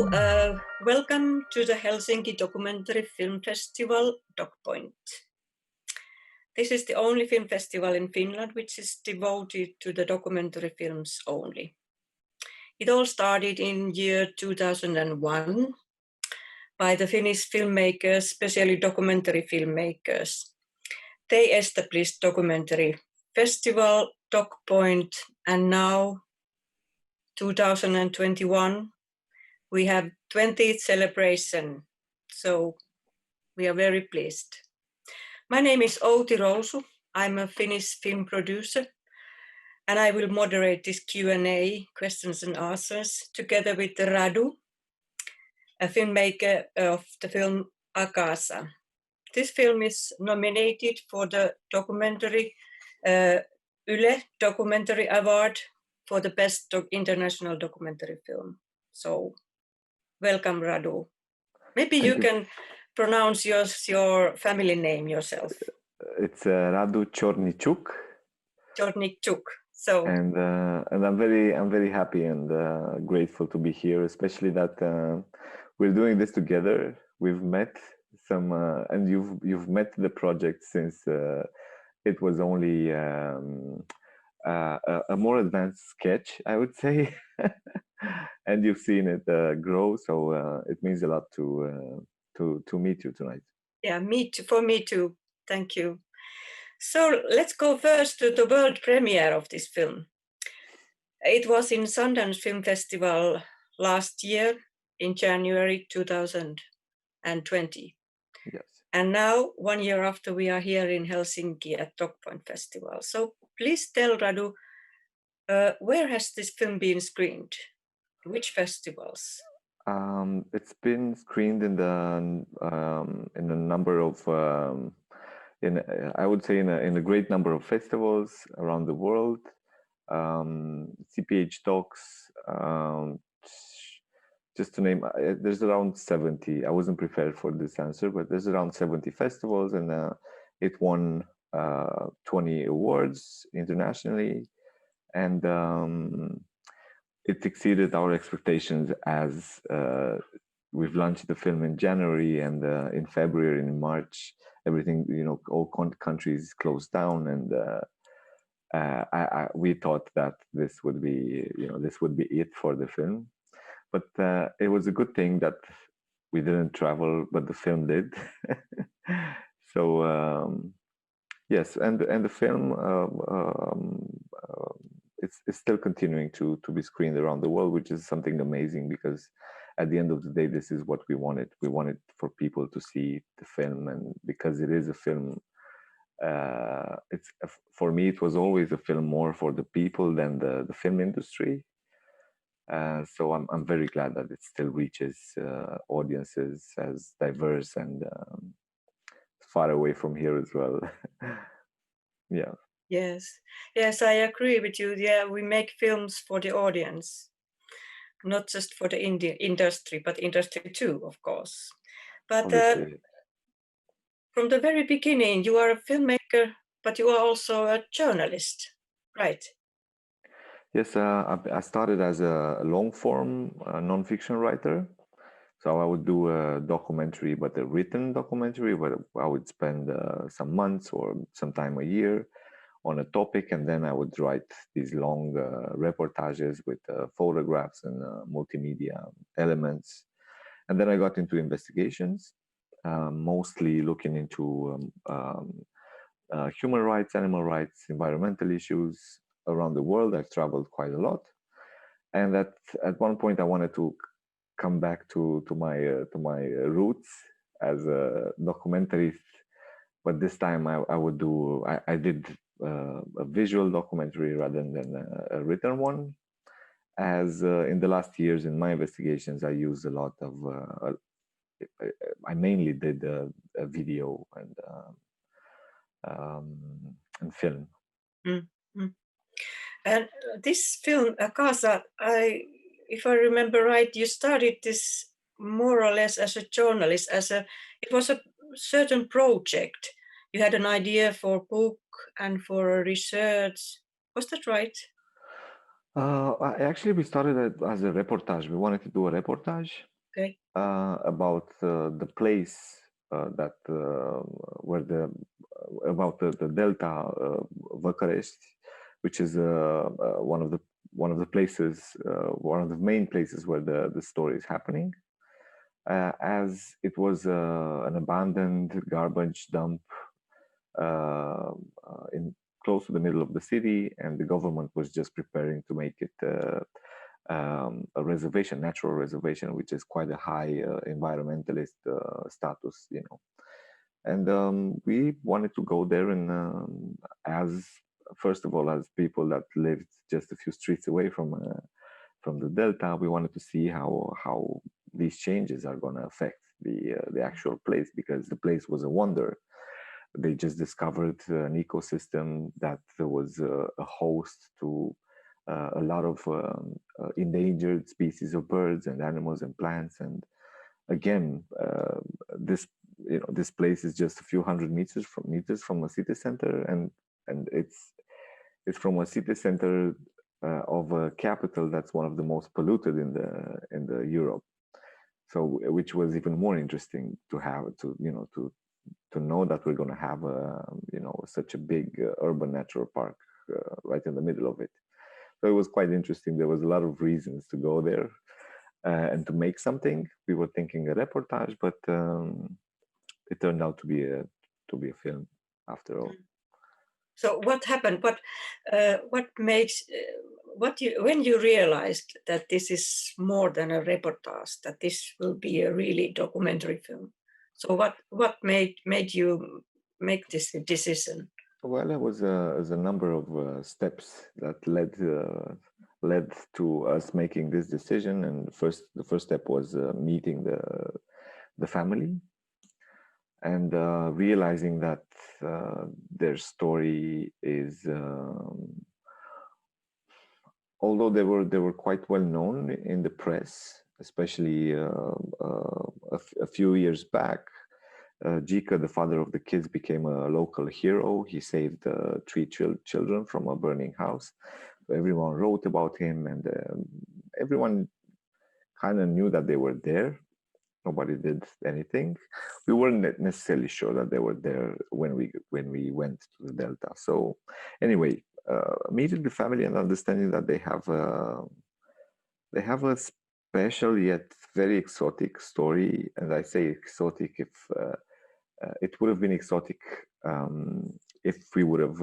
Welcome to the Helsinki Documentary Film Festival, DocPoint. This is the only film festival in Finland which is devoted to the documentary films only. It all started in year 2001 by the Finnish filmmakers, especially documentary filmmakers. They established documentary festival, DocPoint, and now 2021 we have 20th celebration, so we are very pleased. My name is Outi Rousu. I'm a Finnish film producer, and I will moderate this Q&A, questions and answers, together with Radu, a filmmaker of the film Acasa. This film is nominated for the documentary Yle Documentary Award for the best international documentary film. So, welcome, Radu. Maybe you can pronounce your family name yourself. It's Radu Ciorniciuc. Ciorniciuc. So. And I'm very happy and grateful to be here, especially that we're doing this together. We've met some, and you've met the project since it was only a more advanced sketch, I would say. And you've seen it grow, so it means a lot to meet you tonight. Yeah, for me too. Thank you. So let's go first to the world premiere of this film. It was in Sundance Film Festival last year in January 2020. Yes. And now, 1 year after, we are here in Helsinki at DocPoint Festival. So please tell Radu, where has this film been screened? Which festivals? It's been screened in a number of, I would say in a great number of festivals around the world. CPH Docs, just to name, there's around 70. I wasn't prepared for this answer, but there's around 70 festivals, and it won 20 awards internationally, and it exceeded our expectations as we've launched the film in January, and in February and in March, everything, all countries closed down, and we thought that this would be it for the film. But it was a good thing that we didn't travel, but the film did. So yes, and the film it's still continuing to be screened around the world, which is something amazing, because at the end of the day, this is what we wanted. We wanted for people to see the film, and because it is a film, for me, it was always a film more for the people than the film industry. So I'm very glad that it still reaches audiences as diverse and far away from here as well. Yeah. Yes, I agree with you. Yeah, we make films for the audience, not just for the industry, but industry too, of course. But from the very beginning, you are a filmmaker, but you are also a journalist, right? Yes, I started as a long-form non-fiction writer. So I would do a documentary, but a written documentary, where I would spend some months or sometime a year on a topic, and then I would write these long reportages with photographs and multimedia elements. And then I got into investigations, mostly looking into human rights, animal rights, environmental issues around the world. I've traveled quite a lot, and at one point I wanted to come back to my roots as a documentarist, but this time I did a visual documentary rather than a written one, as in the last years in my investigations I used a lot of I mainly did a video and film. Mm-hmm. And this film Acasa, if I remember right, you started this more or less as a journalist, it was a certain project. You had an idea for a book and for a research. Was that right? Actually, we started it as a reportage. We wanted to do a reportage Okay. about the place that where the about the Delta Bucharest, which is one of the places, one of the main places where the story is happening. As it was an abandoned garbage dump in close to the middle of the city, and the government was just preparing to make it a reservation, natural reservation, which is quite a high environmentalist status, you know. And we wanted to go there, and as first of all, as people that lived just a few streets away from the delta, we wanted to see how these changes are going to affect the actual place, because the place was a wonder. They just discovered an ecosystem that was a host to a lot of endangered species of birds and animals and plants. And again, this this place is just a few hundred meters from a city center, and it's from a city center of a capital that's one of the most polluted in the Europe. So, which was even more interesting to have to know that we're going to have such a big urban natural park right in the middle of it. So it was quite interesting. There was a lot of reasons to go there and to make something. We were thinking a reportage, but it turned out to be a film after all. So what happened? What makes when you realized that this is more than a reportage, that this will be a really documentary film? So what made you make this decision? Well, it was a number of steps that led to us making this decision. And the first step was meeting the family and realizing that their story is, although they were quite well known in the press, especially a few years back. Jika, the father of the kids, became a local hero. He saved three children from a burning house. So everyone wrote about him, and everyone kind of knew that they were there. Nobody did anything. We weren't necessarily sure that they were there when we went to the Delta. So anyway, meeting the family and understanding that they have a special yet very exotic story. And I say exotic if it would have been exotic if we would have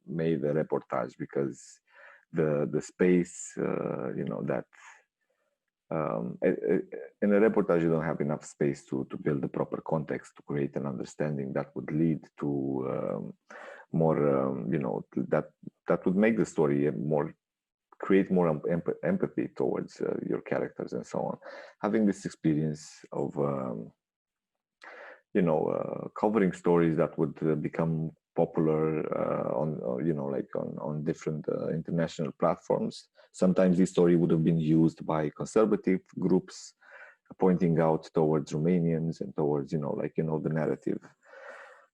made a reportage, because the space, that in a reportage you don't have enough space to build the proper context, to create an understanding that would lead to more, that would make the story create more empathy towards your characters and so on. Having this experience of covering stories that would become popular on different international platforms. Sometimes this story would have been used by conservative groups, pointing out towards Romanians and towards the narrative.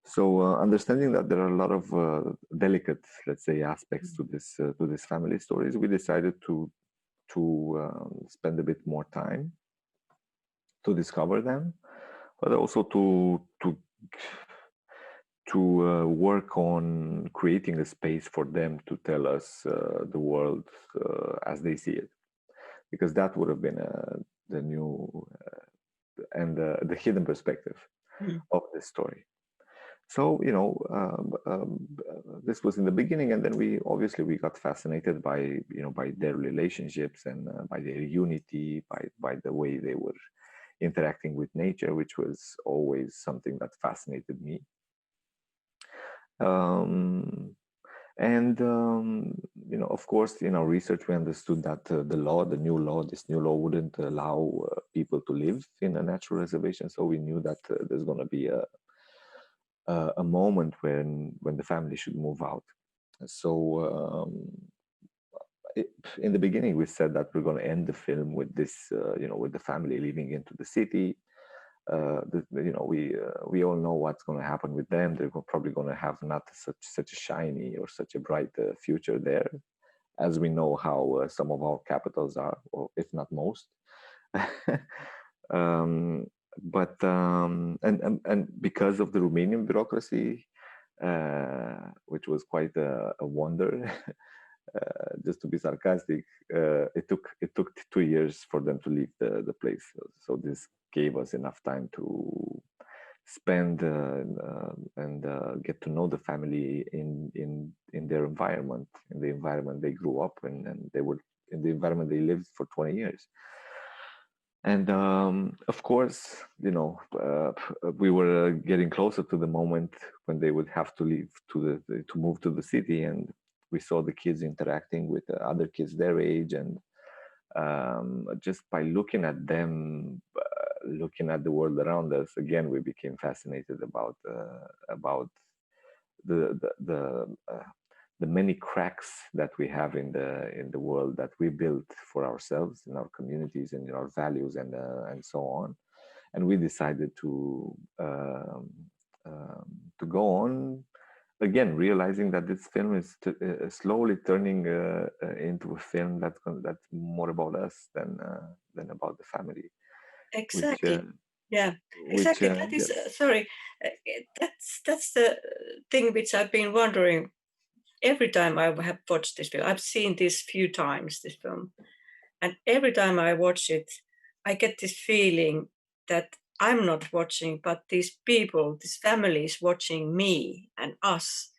So understanding that there are a lot of delicate, let's say, aspects to this family stories, we decided to spend a bit more time to discover them, but also to work on creating a space for them to tell us the world as they see it, because that would have been the new and the hidden perspective of this story. So this was in the beginning, and then we got fascinated by by their relationships and by their unity, by the way they were interacting with nature, which was always something that fascinated me. Of course, in our research, we understood that this new law wouldn't allow people to live in a natural reservation. So we knew that there's going to be a moment when the family should move out. So in the beginning, we said that we're going to end the film with this, with the family leaving into the city. We all know what's going to happen with them. They're probably going to have not such a shiny or such a bright future there. as we know how some of our capitals are, or if not most. um, and because of the Romanian bureaucracy, which was quite a wonder. Just to be sarcastic, it took 2 years for them to leave the place. So this gave us enough time to spend and get to know the family in their environment, in the environment they grew up in, and they were in the environment they lived for 20 years. And of course, we were getting closer to the moment when they would have to leave to move to the city, and we saw the kids interacting with other kids their age, and just by looking at them, looking at the world around us, again, we became fascinated about the many cracks that we have in the world that we built for ourselves, in our communities and in our values, and so on. And we decided to go on, again, realizing that this film is slowly turning into a film that's more about us than about the family. Exactly. Which, Yeah, which exactly. That is, yes. sorry, that's the thing which I've been wondering every time I have watched this film. I've seen this few times, this film. And every time I watch it, I get this feeling that I'm not watching, but these people, this family is watching me and us.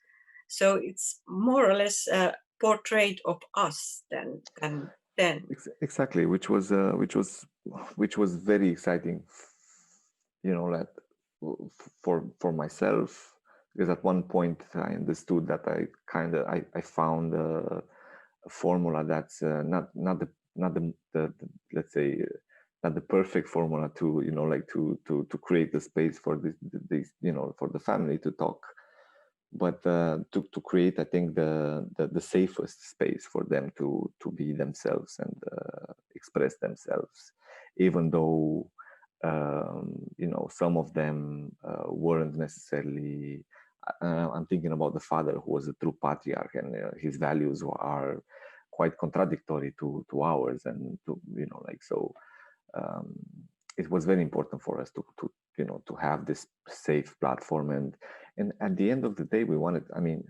So it's more or less a portrait of us than then. Exactly, which was very exciting, like for myself, because at one point I understood that I found a formula that's not the let's say not the perfect formula to like to create the space for this for the family to talk, but to create, I think, the safest space for them to be themselves and express themselves, even though some of them weren't necessarily. I'm thinking about the father, who was a true patriarch, and his values are quite contradictory to ours, and so. Um, it was very important for us to have this safe platform, and at the end of the day, we wanted. I mean,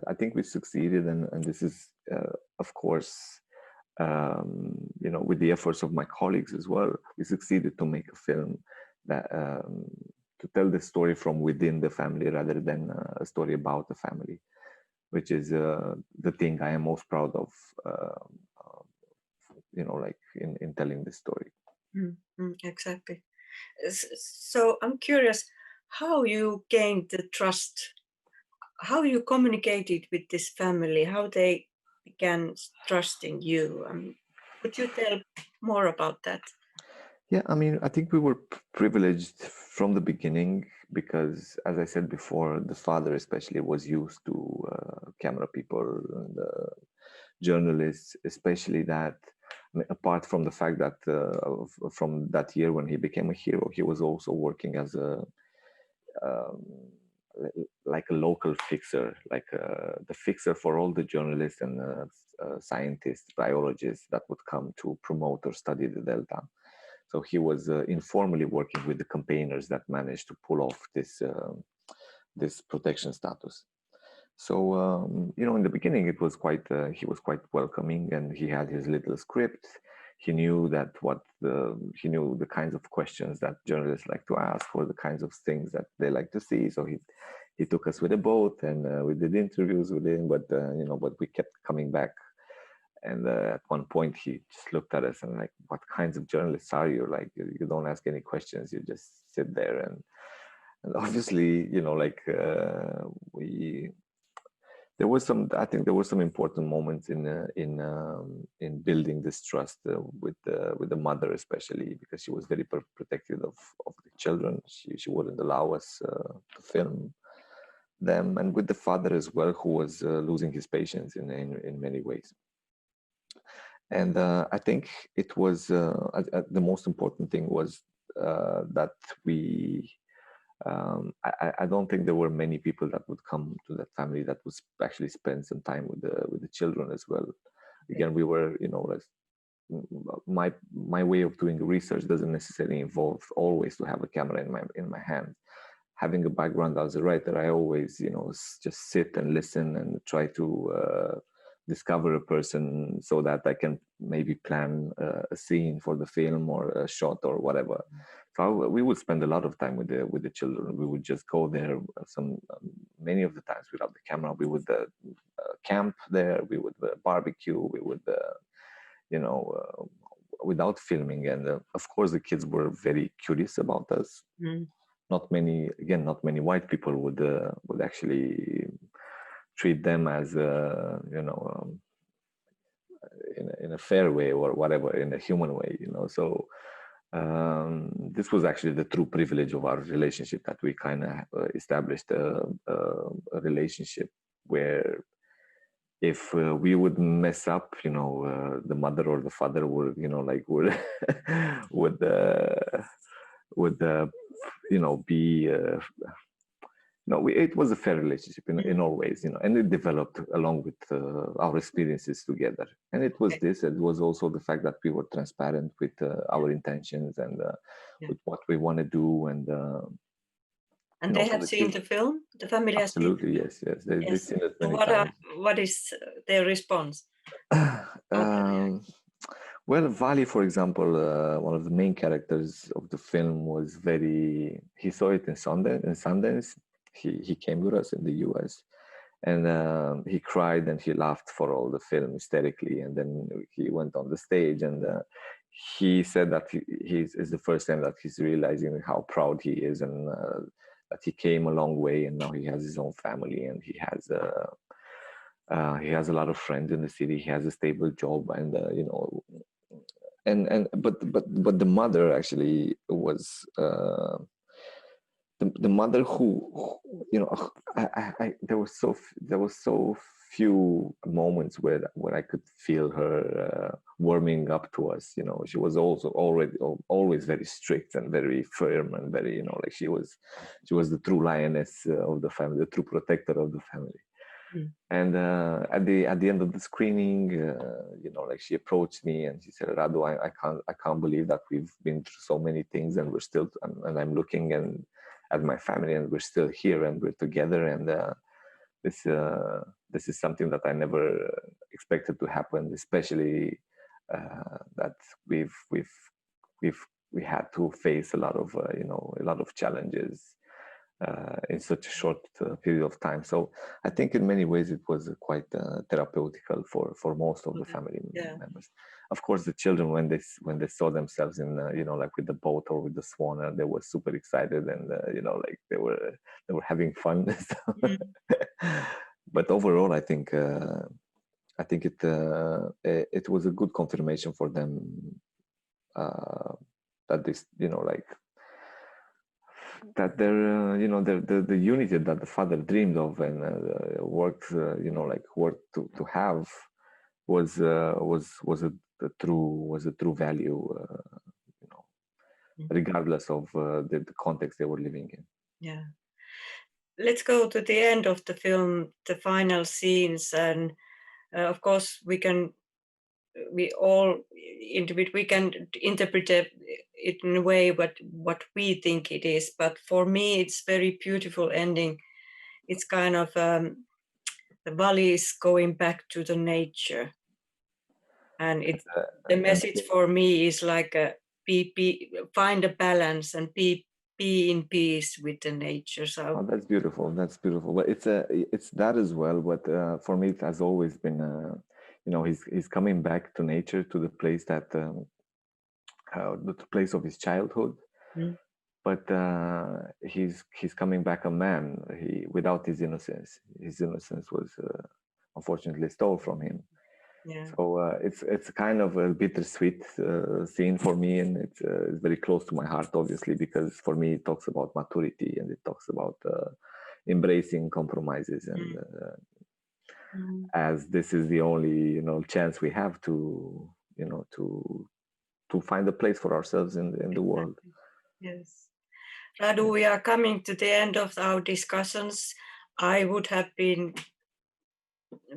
I think we succeeded, and this is, of course, with the efforts of my colleagues as well, we succeeded to make a film that to tell the story from within the family rather than a story about the family, which is the thing I am most proud of. Like in telling this story. Exactly. So I'm curious how you gained the trust, how you communicated with this family, how they began trusting you. Could you tell more about that? Yeah, I mean, I think we were privileged from the beginning because, as I said before, the father especially was used to camera people and journalists, especially that. I mean, apart from the fact that from that year when he became a hero, he was also working as a um, like a local fixer, like the fixer for all the journalists and scientists, biologists that would come to promote or study the Delta. So he was informally working with the campaigners that managed to pull off this protection status. So in the beginning, it was quite he was quite welcoming, and he had his little script. He knew that he knew the kinds of questions that journalists like to ask, or the kinds of things that they like to see. So he took us with a boat, and we did interviews with him. But we kept coming back. And at one point, he just looked at us and like, "What kinds of journalists are you? Like, you don't ask any questions. You just sit there." And obviously, we there was some. I think there were some important moments in building this trust with the mother, especially because she was very protective of the children. She wouldn't allow us to film them, and with the father as well, who was losing his patience in many ways. And I think it was the most important thing was that we. I don't think there were many people that would come to that family that would actually spend some time with the children as well. again, we were, like, my way of doing research doesn't necessarily involve always to have a camera in my hand. Having a background as a writer, I always, just sit and listen and try to discover a person so that I can maybe plan a scene for the film or a shot or whatever. So we would spend a lot of time with the children. We would just go there. Many of the times without the camera, we would camp there. We would barbecue. We would, without filming. And of course, the kids were very curious about us. Not many white people would actually treat them as in a fair way or whatever, in a human way, so this was actually the true privilege of our relationship, that we kind of established a relationship where if we would mess up, the mother or the father would would be no, it was a fair relationship in all ways, and it developed along with our experiences together. And it was this, it was also the fact that we were transparent with our intentions and with what we want to do. And they have seen the film? The family has seen? Absolutely, yes. They've seen it many what times. What is their response? Well, Vali, for example, one of the main characters of the film, was he saw it in Sundance. He came with us in the US, and he cried and he laughed for all the film hysterically. And then he went on the stage, and he said that it's the first time that he's realizing how proud he is, and that he came a long way, and now he has his own family, and he has a lot of friends in the city. He has a stable job, and but the mother actually was the mother who there was so few moments where I could feel her warming up to us. She was also always very strict and very firm and very, like she was the true lioness of the family, the true protector of the family. And at the end of the screening, like she approached me and she said, "Radu, I can't believe that we've been through so many things, and we're still, and I'm looking and at my family, and we're still here and we're together. And this is something that I never expected to happen, especially that we had to face a lot of challenges in such a short period of time." So I think in many ways it was quite therapeutical for most of the family members. Of course, the children, when they saw themselves in like with the boat or with the swan, they were super excited, and like they were having fun. But overall, I think it was a good confirmation for them that this that the unity that the father dreamed of and worked to have was a true value, regardless of the context they were living in. Yeah. Let's go to the end of the film, the final scenes, and of course we can interpret it in a way what we think it is. But for me, it's very beautiful ending. It's kind of the valley is going back to the nature, and the message for me is like find a balance and be in peace with the nature. So that's beautiful. But it's that as well. But for me, it has always been he's coming back to nature, to the place that the place of his childhood. But he's coming back a man. Without his innocence. His innocence was unfortunately stolen from him. Yeah. So it's kind of a bittersweet scene for me, and it's very close to my heart, obviously, because for me it talks about maturity, and it talks about embracing compromises, and as this is the only chance we have to find a place for ourselves in the world. Yes. Radu, we are coming to the end of our discussions. I would have been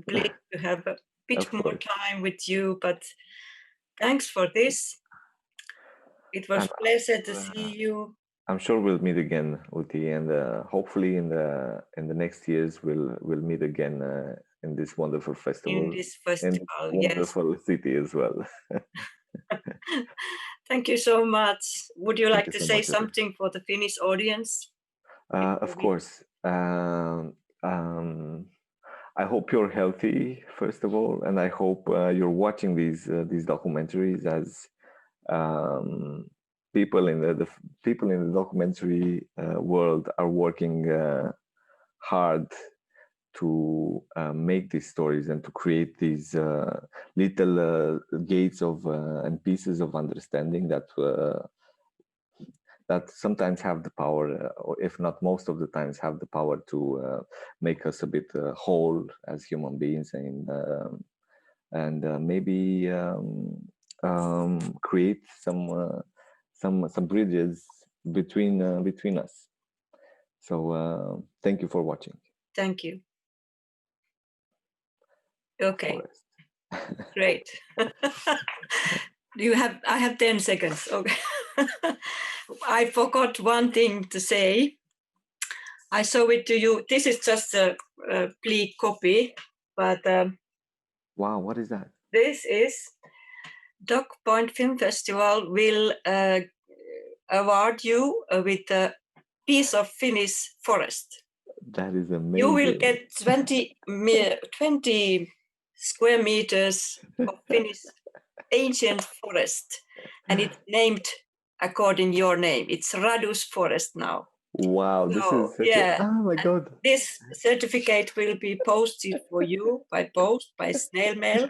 pleased to have bit more time with you, but thanks for this. It was a pleasure to see you. I'm sure we'll meet again, Uti, and hopefully in the next years we'll meet again in this wonderful festival. In this festival, wonderful city as well. Thank you so much. Would you like to say something for the Finnish audience? Of course. I hope you're healthy, first of all, and I hope you're watching these documentaries as people in the people in the documentary world are working hard to make these stories and to create these little gates of and pieces of understanding that sometimes have the power, or if not most of the times, have the power to make us a bit whole as human beings, and maybe create some bridges between us. So thank you for watching. Thank you. Okay. Great. I have 10 seconds. Okay. I forgot one thing to say. I show it to you. This is just a bleak copy, but wow, what is that? This is DocPoint Film Festival will award you with a piece of Finnish forest. That is amazing. You will get 20 square meters of Finnish ancient forest, and it's named according your name. It's Radu's forest now. Wow, this is such oh my God. This certificate will be posted for you by post, by snail mail.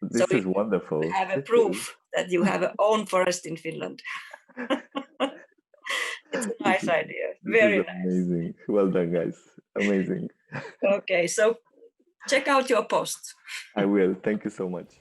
This is wonderful. You have a proof that you have your own forest in Finland. It's a nice idea. Very nice. Amazing. Well done, guys. Amazing. Okay, so check out your post. I will. Thank you so much.